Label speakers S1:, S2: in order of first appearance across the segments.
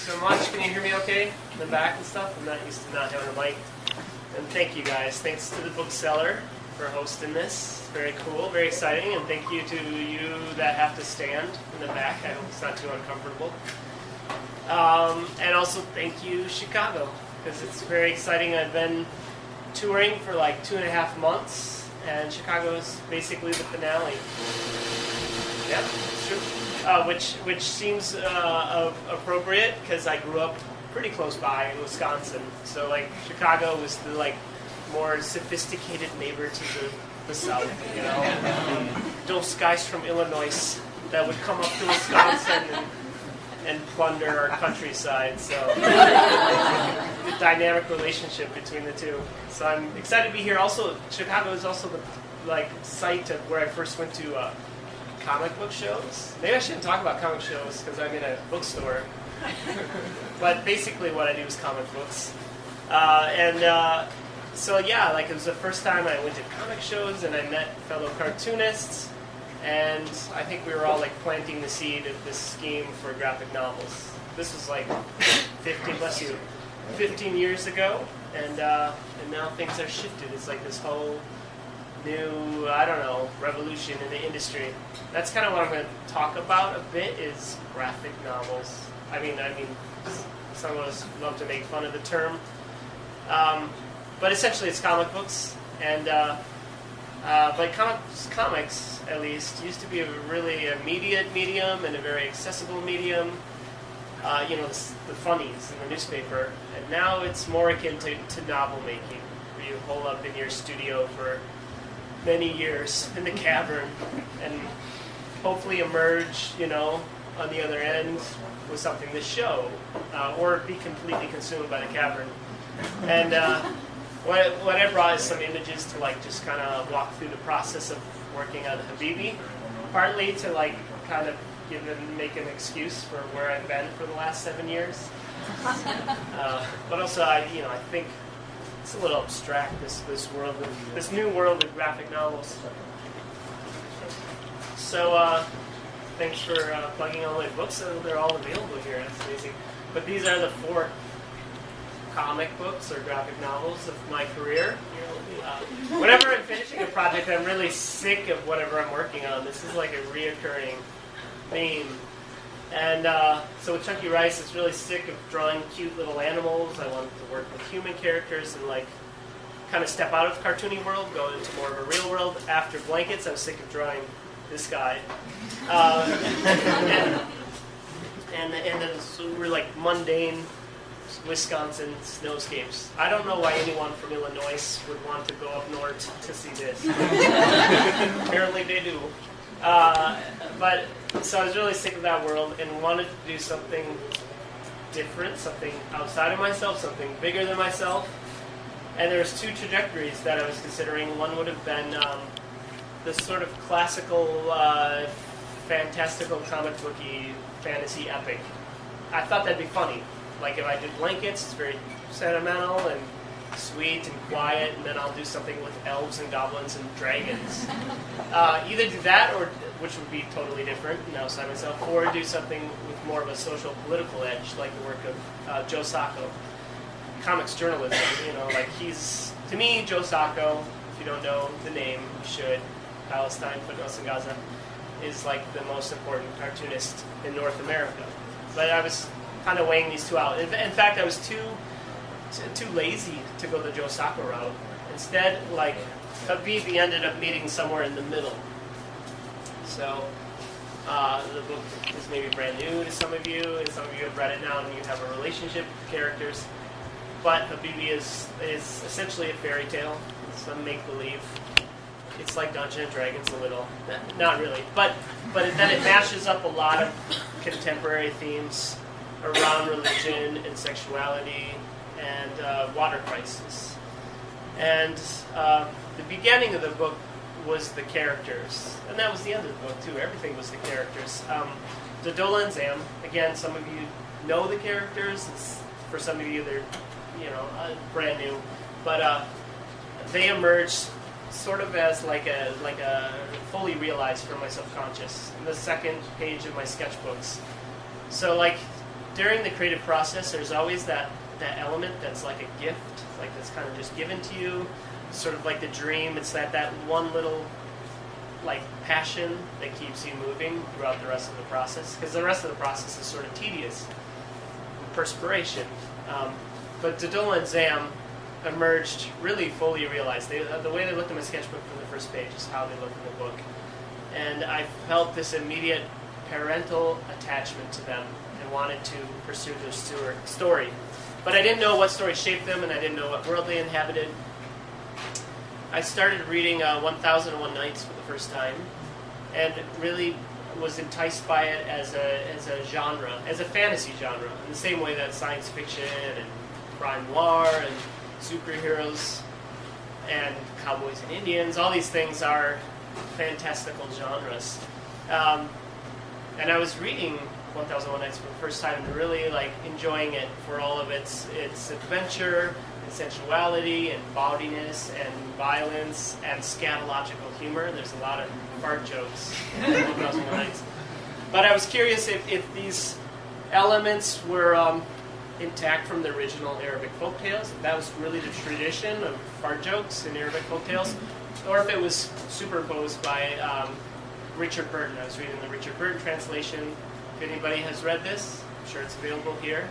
S1: so much. Can you hear me okay in the back and stuff? I'm not used to not having a mic. And thank you guys. Thanks to the Book Cellar for hosting this. Very cool, very exciting. And thank you to you that have to stand in the back. I hope it's not too uncomfortable. And also thank you, Chicago, because it's very exciting. I've been touring for like 2.5 months, and Chicago is basically the finale. Yep, it's true. Which seems appropriate because I grew up pretty close by in Wisconsin. So like Chicago was the like more sophisticated neighbor to the south, you know. Those guys from Illinois that would come up to Wisconsin and plunder our countryside. So the dynamic relationship between the two. So I'm excited to be here. Also, Chicago is also the like site of where I first went to comic book shows. Maybe I shouldn't talk about comic shows because I'm in a bookstore. But basically what I do is comic books. So yeah, like it was the first time I went to comic shows and I met fellow cartoonists, and I think we were all like planting the seed of this scheme for graphic novels. This was like 15 years ago, and now things are shifted. It's like this whole new, I don't know, revolution in the industry. That's kind of what I'm going to talk about a bit, is graphic novels. I mean, some of us love to make fun of the term, but essentially it's comic books, and but comics at least used to be a really immediate medium and a very accessible medium. You know, the funnies in the newspaper, and now it's more akin to novel making, where you hole up in your studio for many years in the cavern and hopefully emerge, you know, on the other end with something to show, or be completely consumed by the cavern. And what I brought is some images to like just kind of walk through the process of working on Habibi, partly to like kind of make an excuse for where I've been for the last 7 years. But also, I think it's a little abstract, this new world of graphic novels. So thanks for plugging all my books. They're all available here. That's amazing. But these are the 4 comic books or graphic novels of my career. Whenever I'm finishing a project, I'm really sick of whatever I'm working on. This is like a reoccurring theme. And so with Chunky Rice, it's really sick of drawing cute little animals. I wanted to work with human characters and like kind of step out of the cartoony world, go into more of a real world. After Blankets, I was sick of drawing this guy. And then so we're like mundane Wisconsin snowscapes. I don't know why anyone from Illinois would want to go up north to see this. Apparently they do. But so I was really sick of that world and wanted to do something different, something outside of myself, something bigger than myself. And there's 2 trajectories that I was considering. One would have been this sort of classical, fantastical comic booky fantasy epic. I thought that'd be funny. Like if I did Blankets, it's very sentimental and sweet and quiet, and then I'll do something with elves and goblins and dragons. Either do that, or which would be totally different and outside myself, or do something with more of a social political edge, like the work of Joe Sacco, comics journalism. You know, like he's, to me, Joe Sacco, if you don't know the name, you should. Palestine, Footnotes in Gaza, is like the most important cartoonist in North America. But I was kind of weighing these 2 out. In fact, I was too lazy to go the Joe Sacco route. Instead, like, Habibi ended up meeting somewhere in the middle. So, the book is maybe brand new to some of you, and some of you have read it now and you have a relationship with the characters. But Habibi is essentially a fairy tale. It's a make-believe. It's like Dungeons & Dragons a little. Not really. But then it mashes up a lot of contemporary themes around religion and sexuality and water crisis. And the beginning of the book was the characters. And that was the end of the book, too. Everything was the characters. Dodola and Zam, again, some of you know the characters. For some of you, they're, brand new. But they emerged sort of as like a fully realized from my subconscious in the second page of my sketchbooks. So like during the creative process, there's always that element that's like a gift, like that's kind of just given to you, sort of like the dream. It's that one little like passion that keeps you moving throughout the rest of the process, because the rest of the process is sort of tedious, perspiration. But Dodola and Zam emerged really fully realized. The way they looked at my sketchbook from the first page is how they look in the book. And I felt this immediate parental attachment to them and wanted to pursue their story. But I didn't know what story shaped them, and I didn't know what world they inhabited. I started reading 1001 Nights for the first time, and really was enticed by it as a genre, as a fantasy genre, in the same way that science fiction and crime noir and superheroes and cowboys and Indians, all these things are fantastical genres. And I was reading 1001 Nights for the first time and really like enjoying it for all of its adventure and sensuality and bawdiness and violence and scatological humor. There's a lot of fart jokes in 1001 Nights. But I was curious if these elements were intact from the original Arabic folktales, if that was really the tradition of fart jokes in Arabic folktales, or if it was superimposed by Richard Burton. I was reading the Richard Burton translation. If anybody has read this, I'm sure it's available here.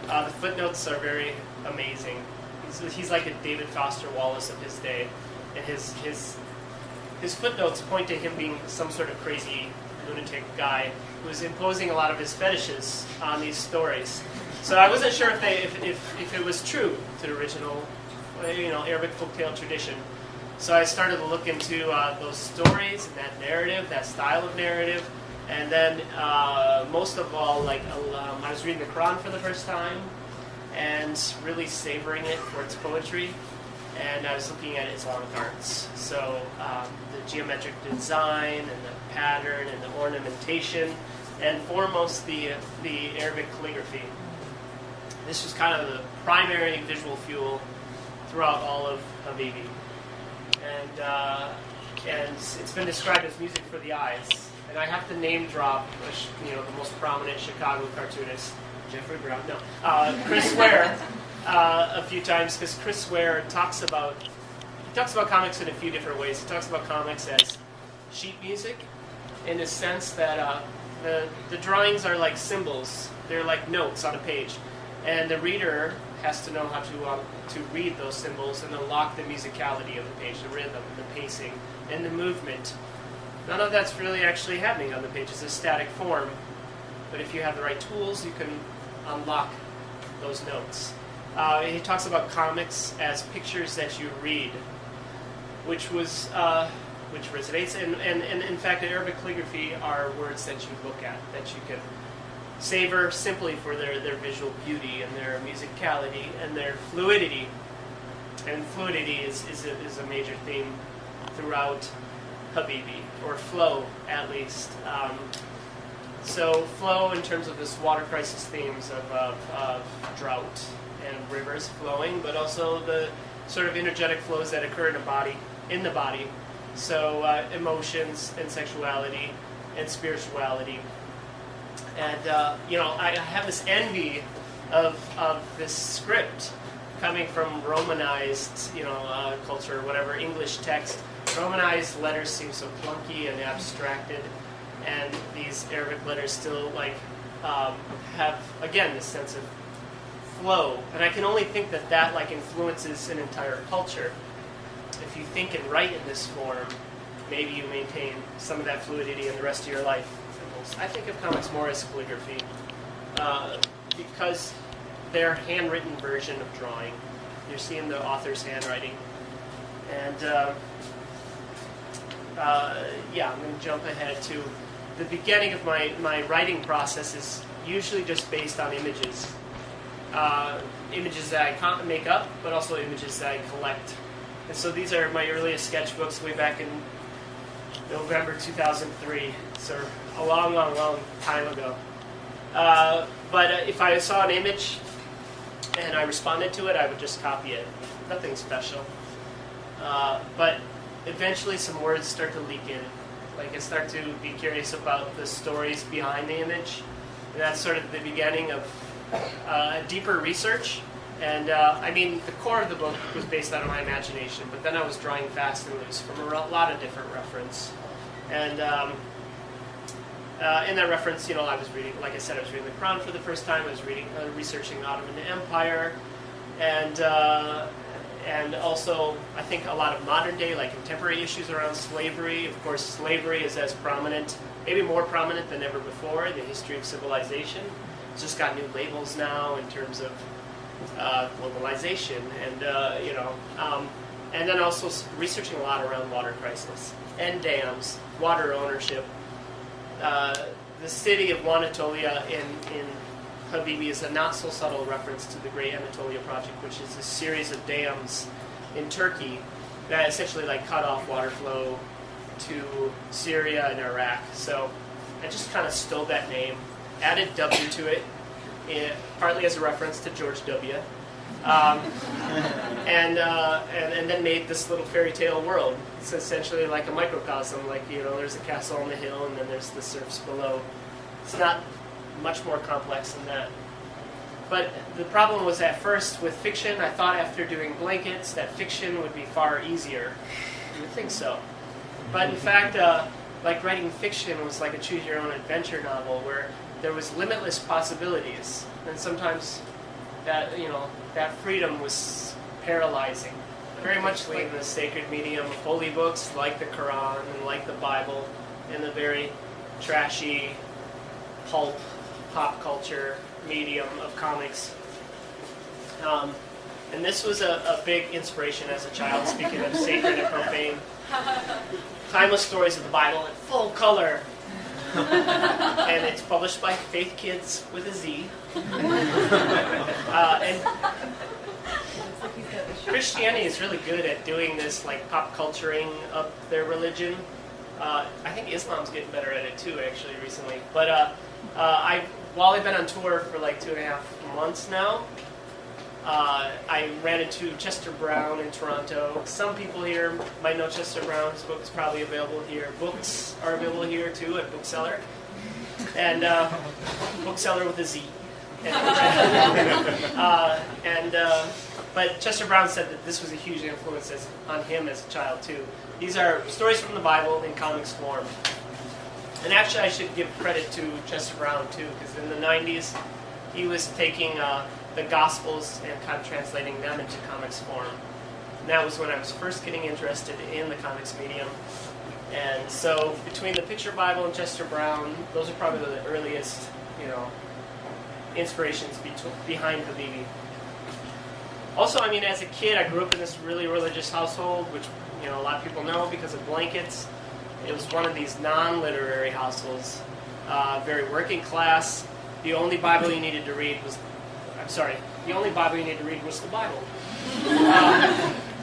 S1: The footnotes are very amazing. He's like a David Foster Wallace of his day, and his footnotes point to him being some sort of crazy lunatic guy who's imposing a lot of his fetishes on these stories. So I wasn't sure if it was true to the original, Arabic folktale tradition. So I started to look into those stories and that narrative, that style of narrative, and then most of all, I was reading the Quran for the first time and really savoring it for its poetry. And I was looking at Islamic arts, so the geometric design and the pattern and the ornamentation, and foremost the Arabic calligraphy. This was kind of the primary visual fuel throughout all of Habibi. And it's been described as music for the eyes. And I have to name drop, the most prominent Chicago cartoonist, Chris Ware, a few times, because Chris Ware talks about comics in a few different ways. He talks about comics as sheet music, in the sense that the drawings are like symbols. They're like notes on a page, and the reader has to know how to read those symbols and unlock the musicality of the page, the rhythm, the pacing, and the movement. None of that's really actually happening on the page. It's a static form, but if you have the right tools, you can unlock those notes. He talks about comics as pictures that you read, which resonates. And in fact, in Arabic calligraphy are words that you look at, that you can savor simply for their visual beauty and their musicality and their fluidity. And fluidity is a major theme throughout Habibi, or flow at least. So flow in terms of this water crisis themes of drought and rivers flowing, but also the sort of energetic flows that occur in the body. So emotions and sexuality and spirituality. And I have this envy of this script coming from Romanized, culture, whatever, English text. Romanized letters seem so clunky and abstracted, and these Arabic letters still have, again, this sense of flow. And I can only think that influences an entire culture. If you think and write in this form, maybe you maintain some of that fluidity in the rest of your life. I think of comics more as calligraphy, because they're handwritten version of drawing. You're seeing the author's handwriting. And I'm going to jump ahead to the beginning of my writing process is usually just based on images. Images that I make up, but also images that I collect. And so these are my earliest sketchbooks way back in November 2003. So a long, long, long time ago. But if I saw an image and I responded to it, I would just copy it. Nothing special. But eventually some words start to leak in. Like I start to be curious about the stories behind the image. And that's sort of the beginning of deeper research. And I mean, the core of the book was based out of my imagination, but then I was drawing fast and loose from a lot of different reference. And in that reference, you know, I was reading, like I said, I was reading the Quran for the first time. I was researching the Ottoman Empire, and also I think a lot of modern day, like contemporary issues around slavery. Of course, slavery is as prominent, maybe more prominent than ever before in the history of civilization. It's just got new labels now in terms of globalization, and you know, and then also researching a lot around water crisis and dams, water ownership. The city of Wanatolia in Habibi is a not so subtle reference to the Great Anatolia Project, which is a series of dams in Turkey that essentially like cut off water flow to Syria and Iraq. So I just kind of stole that name, added W to it, partly as a reference to George W. And then made this little fairy tale world. It's essentially like a microcosm, like, you know, there's a castle on the hill and then there's the surfs below. It's not much more complex than that. But the problem was at first with fiction, I thought after doing blankets that fiction would be far easier. You would think so. But in fact, like writing fiction was like a choose-your-own-adventure novel where there was limitless possibilities. And sometimes that, you know, that freedom was paralyzing. Very much like the sacred medium of holy books like the Quran and like the Bible, and the very trashy pulp pop culture medium of comics. And this was a big inspiration as a child, speaking of sacred and profane. Timeless stories of the Bible in full color. And it's published by Faith Kids with a Z. And Christianity is really good at doing this, like, pop culturing of their religion. I think Islam's getting better at it too, actually, recently. But while I've been on tour for like 2.5 months now, I ran into Chester Brown in Toronto. Some people here might know Chester Brown. His book is probably available here. Books are available here too at Book Cellar. And Book Cellar with a Z. But Chester Brown said that this was a huge influence on him as a child too. These are stories from the Bible in comics form. And actually I should give credit to Chester Brown too, because in the 90s he was taking the Gospels and kind of translating them into comics form. And that was when I was first getting interested in the comics medium. And so between the Picture Bible and Chester Brown, those are probably the earliest, you know, inspirations behind Habibi. Also, I mean, as a kid, I grew up in this really religious household, which, you know, a lot of people know because of blankets. It was one of these non-literary households, very working class. The only Bible you needed to read was, the only Bible you needed to read was the Bible.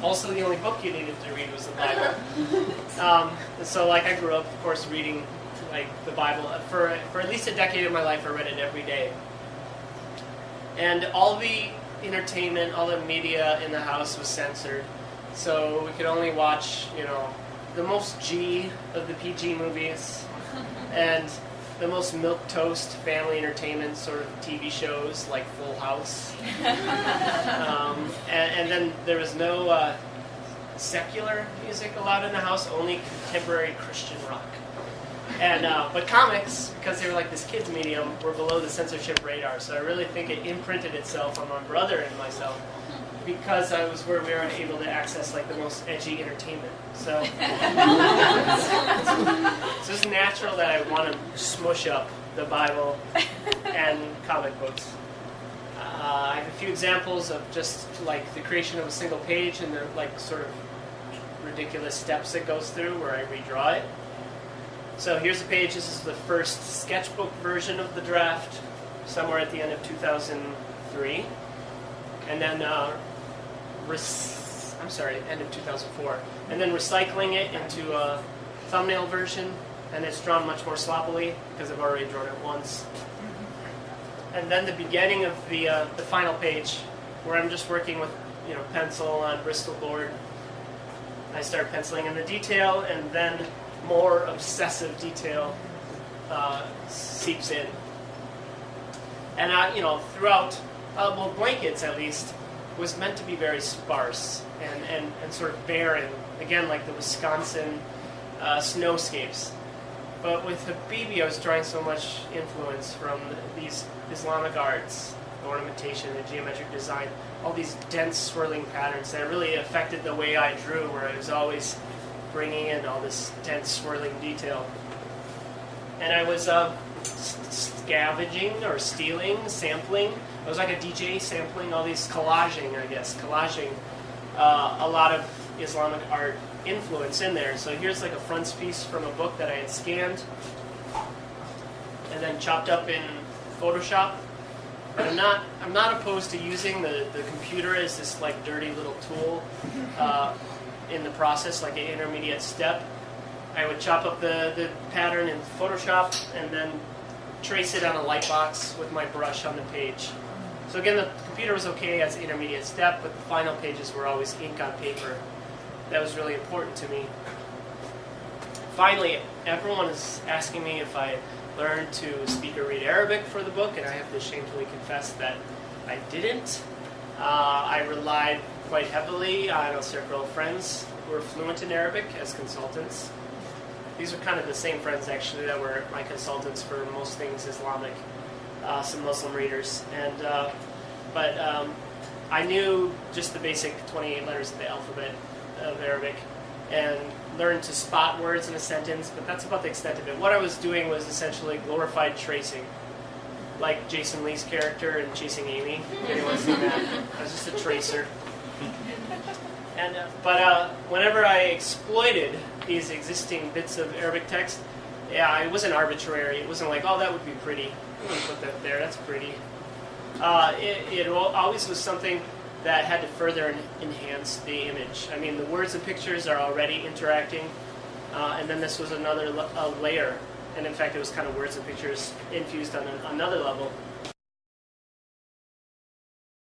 S1: Also, the only book you needed to read was the Bible. So, like, I grew up, of course, reading, like, the Bible. For at least a decade of my life, I read it every day. And all the entertainment, all the media in the house was censored. So we could only watch, you know, the most G of the PG movies and the most milquetoast family entertainment sort of TV shows like Full House. And then there was no secular music allowed in the house, only contemporary Christian rock. And but comics, because they were like this kids medium, were below the censorship radar. So I really think it imprinted itself on my brother and myself, because I was where we were able to access like the most edgy entertainment. So it's just natural that I want to smush up the Bible and comic books. I have a few examples of just like the creation of a single page and the like sort of ridiculous steps it goes through where I redraw it. So here's a page. This is the first sketchbook version of the draft, somewhere at the end of 2003. And then, end of 2004. And then recycling it into a thumbnail version, and it's drawn much more sloppily because I've already drawn it once. And then the beginning of the final page, where I'm just working with, you know, pencil on Bristol board. I start penciling in the detail, and then more obsessive detail seeps in. And throughout, well, blankets at least, was meant to be very sparse and sort of barren. Again, like the Wisconsin snowscapes. But with Habibi, I was drawing so much influence from these Islamic arts, the ornamentation, the geometric design, all these dense swirling patterns that really affected the way I drew, where I was always bringing in all this dense swirling detail. And I was scavenging or stealing, sampling. I was like a DJ sampling all these collaging a lot of Islamic art influence in there. So here's like a frontispiece from a book that I had scanned and then chopped up in Photoshop. And I'm not opposed to using the computer as this like dirty little tool in the process, like an intermediate step. I would chop up the pattern in Photoshop and then trace it on a light box with my brush on the page. So again, the computer was okay as an intermediate step, but the final pages were always ink on paper. That was really important to me. Finally, everyone is asking me if I learned to speak or read Arabic for the book, and I have to shamefully confess that I didn't. I relied quite heavily on a circle of friends who were fluent in Arabic as consultants. These are kind of the same friends, actually, that were my consultants for most things Islamic, some Muslim readers. But I knew just the basic 28 letters of the alphabet of Arabic and learned to spot words in a sentence, but that's about the extent of it. What I was doing was essentially glorified tracing, like Jason Lee's character in Chasing Amy. Anyone's seen that? I was just a tracer. But whenever I exploited these existing bits of Arabic text, yeah, it wasn't arbitrary. It wasn't like, oh, that would be pretty. I'm going to put that there. That's pretty. It always was something that had to further enhance the image. I mean, the words and pictures are already interacting, and then this was another layer. And in fact, it was kind of words and pictures infused on another level.